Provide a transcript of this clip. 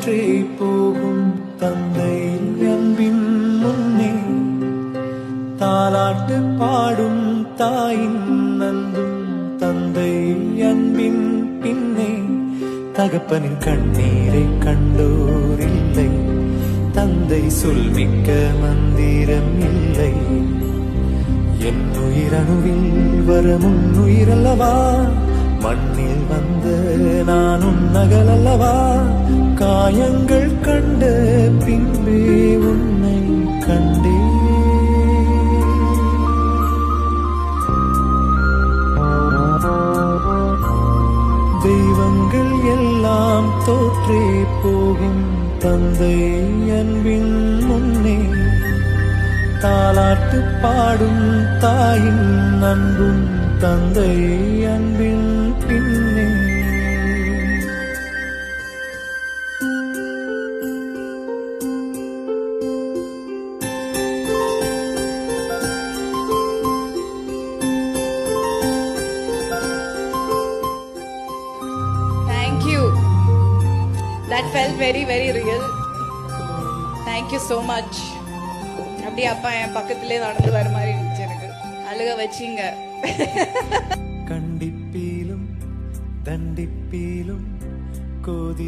தோற்றே போகும் தந்தை அன்பின் முன்னே தாலாட்டு பாடும் தாயின் அன்பும் தந்தை அன்பின் பின்னே தகப்பனின் கண்ணீரை கண்டோர் இல்லை தந்தை சொல்மிக்க மந்திரம் இல்லை என் உயிரணுவில் வரும் உயிரல்லவா மண்ணில் வந்த நான் உன்னகல் அல்லவா காயங்கள் கண்ட பின்பே உன்னை கண்டே தெய்வங்கள் எல்லாம் தோற்றே போகும் தந்தை அன்பின் முன்னே தாலாட்டு பாடும் தாயின் அன்பும் தந்தை அன்பின் பின்னே Thank you. That felt very, very real. Thank you so much. அப்படியே அப்பா என் பக்கத்திலே நடந்து வர மாதிரி இருந்துச்சு எனக்கு. அழுக வச்சிங்க. கண்டிப்பீலும் தண்டிப்பீலும் கோதி